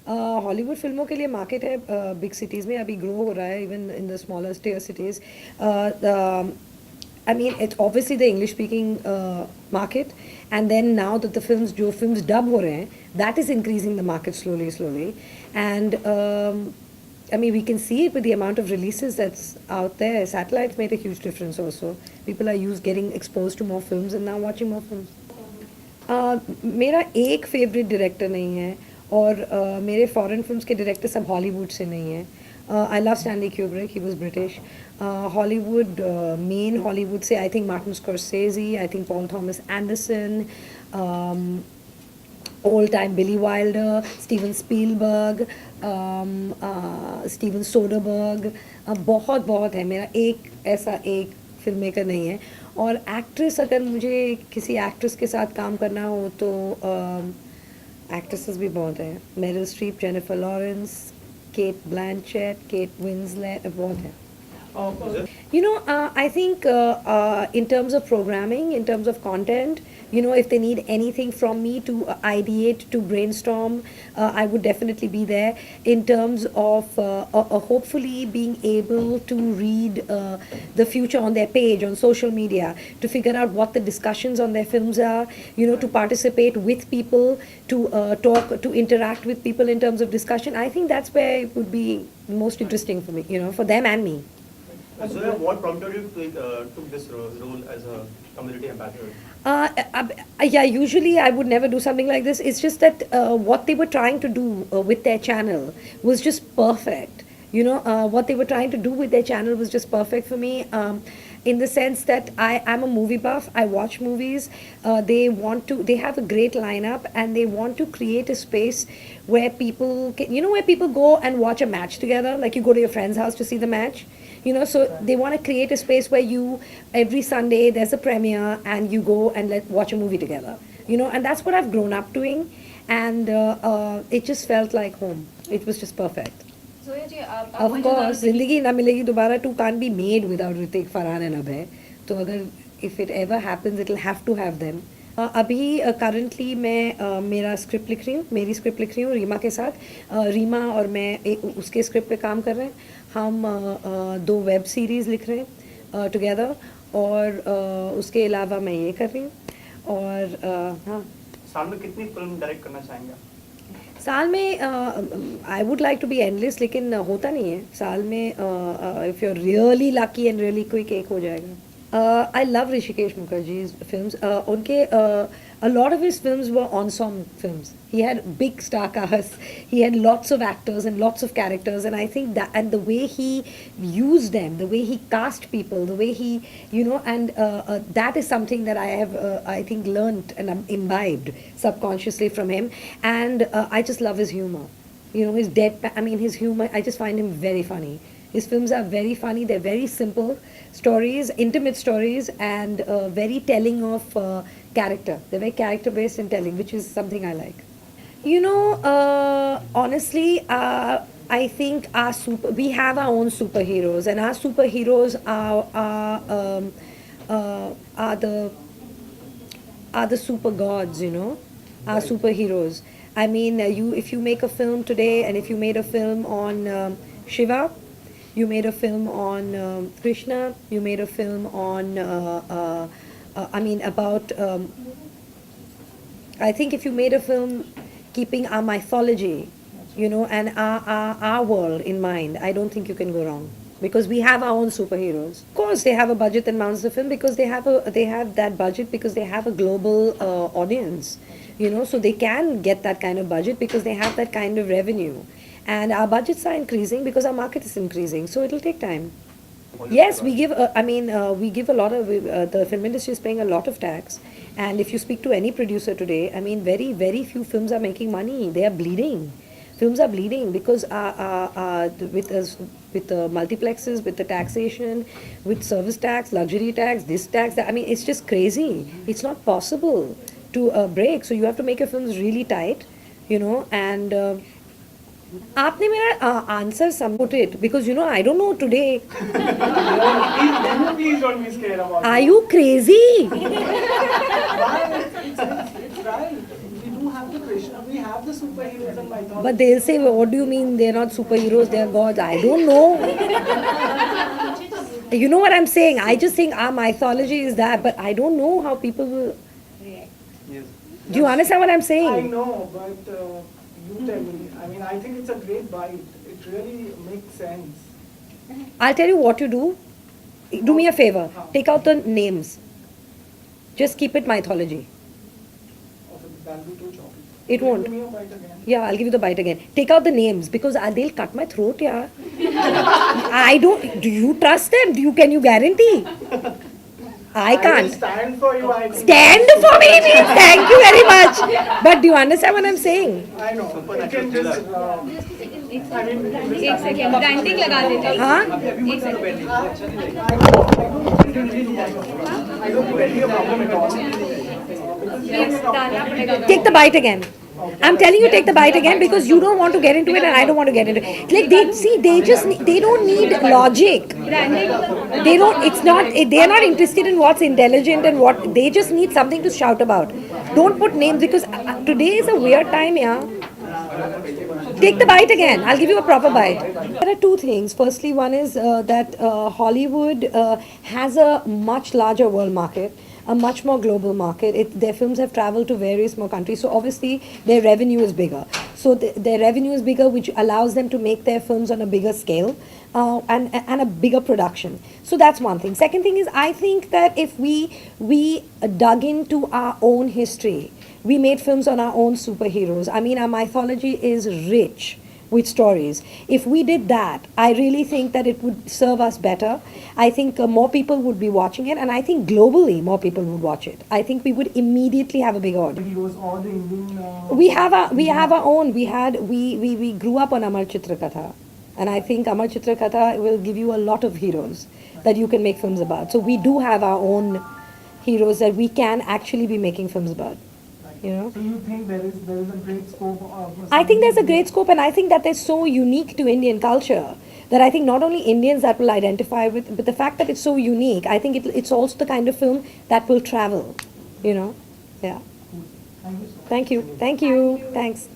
Hollywood फिल्मों के लिए मार्केट है बिग सिटीज़ में, अभी ग्रो हो रहा है even in the smaller tier cities. I mean, it's obviously the English-speaking market, and then now that the films dub हो रहे हैं, that is increasing the market slowly, and I mean, we can see it with the amount of releases that's out there. Satellites made a huge difference also. People are getting exposed to more films and now watching more films. मेरा एक favourite director नहीं है और मेरे foreign films के director सब Hollywood से नहीं हैं. I love Stanley Kubrick, he was British. Hollywood, main Hollywood से I think Martin Scorsese, I think Paul Thomas Anderson, old time Billy Wilder, Steven Spielberg, Steven Soderbergh. बहुत बहुत है. मेरा एक फिल्म मेकर नहीं है. और एक्ट्रेस, अगर मुझे किसी एक्ट्रेस के साथ काम करना हो तो एक्ट्रेसेस भी बहुत हैं. Meryl Streep, Jennifer Lawrence, Cate Blanchett, Kate Winslet, बहुत हैं. I think in terms of programming, in terms of content, if they need anything from me to ideate, to brainstorm, I would definitely be there. In terms of hopefully being able to read the future on their page, on social media, to figure out what the discussions on their films are, to participate with people, to talk, to interact with people in terms of discussion. I think that's where it would be most interesting for me, for them and me. Zoya, what prompted you to took this role as a community ambassador? Yeah, usually I would never do something like this. It's just that what they were trying to do with their channel was just perfect. What they were trying to do with their channel was just perfect for me. In the sense that I am a movie buff, I watch movies. They have a great lineup, and they want to create a space where people where people go and watch a match together. Like you go to your friend's house to see the match. So they want to create a space where every Sunday there's a premiere and you go and watch a movie together. And that's what I've grown up doing, and it just felt like home. It was just perfect. Zoya ji, Of course, जिंदगी ना मिलेगी दोबारा. Two can't be made without Hrithik, Farhan and Abhay. तो अगर if it ever happens, it'll have to have them. अभी currently मैं मेरी script लिख रही हूँ रीमा के साथ. रीमा और मैं उसके स्क्रिप्ट पे काम कर रहे हैं. हम 2 वेब सीरीज़ लिख रहे हैं टुगेदर, और उसके अलावा मैं ये कर रही हूँ. और हाँ, साल में कितनी फिल्म डायरेक्ट करना चाहेंगे? साल में I would like to be endless, लेकिन होता नहीं है. साल में if you are really lucky and really quick, एक हो जाएगा. I love Rishikesh Mukherjee's films. A lot of his films were ensemble films. He had big star casts. He had lots of actors and lots of characters, and I think that, and the way he used them, the way he cast people, the way he, and that is something that I have, I think, learned and imbibed subconsciously from him. And I just love his humor. His humor, I just find him very funny. His films are very funny. They're very simple stories, intimate stories, and very telling of character. They're very character-based and telling, which is something I like. Honestly, I think we have our own superheroes, and our superheroes are the super gods, our superheroes. I mean, if you make a film today, and if you made a film on Shiva, you made a film on Krishna, you made a film on, about, I think if you made a film keeping our mythology, and our world in mind, I don't think you can go wrong. Because we have our own superheroes. Of course, they have a budget that mounts the film because they have that budget because they have a global audience. So they can get that kind of budget because they have that kind of revenue. And our budgets are increasing because our market is increasing. So it'll take time. Yes, we give. We give a lot of. The film industry is paying a lot of tax, and if you speak to any producer today, very, very few films are making money. They are bleeding. Films are bleeding because with the multiplexes, with the taxation, with service tax, luxury tax, this tax. That, it's just crazy. It's not possible to break. So you have to make your films really tight, and. आपने मेरा answer put it because I don't know today. Please don't be scared about it. Are you crazy? It's right. We do have the Krishna, we have the the superheroes and mythology. But they'll say, what do you mean they're not superheroes, they're gods? I don't know. You know what I'm saying? I just think our mythology is that, but I don't know how people will. Yes. Do you understand what I'm I saying? know, but you tell me. I mean, I think it's a great bite. It really makes sense. I'll tell you what you do. Do me a favor. Take out the names. Just keep it mythology. Okay, that'll be too choppy. It Will you won't. Give me a bite again. Yeah, I'll give you the bite again. Take out the names because they'll cut my throat, yeah. I don't. Do you trust them? Can you guarantee? I will can't. stand for you. I think. Stand for me means thank you very much. But do you understand what I'm saying? I know. You can just. I mean, एक second branding लगा देते हैं Huh? एक second I don't really a problem at all. डालना पड़ेगा Take the bite again. I'm telling you, take the bite again because you don't want to get into it and I don't want to get into it. Like they don't need logic. They don't. It's not. They are not interested in what's intelligent and what. They just need something to shout about. Don't put names because today is a weird time, yeah. Take the bite again. I'll give you a proper bite. There are two things. Firstly, one is that Hollywood has a much larger world market, a much more global market. Their films have traveled to various more countries, so obviously their revenue is bigger. So their revenue is bigger, which allows them to make their films on a bigger scale and a bigger production. So that's one thing. Second thing is, I think that if we dug into our own history, we made films on our own superheroes. I mean, our mythology is rich with stories. If we did that, I really think that it would serve us better. I think more people would be watching it, and I think globally more people would watch it. I think we would immediately have a big audience. Heroes or the Indian. We have our own. We grew up on Amar Chitra Katha, and I think Amar Chitra Katha will give you a lot of heroes that you can make films about. So we do have our own heroes that we can actually be making films about. You know. So you think there is a great scope of. I think there's a great scope, and I think that they're so unique to Indian culture that I think not only Indians that will identify with, but the fact that it's so unique, I think it's also the kind of film that will travel. You know, yeah. Thank you so much. Thank you. Thanks.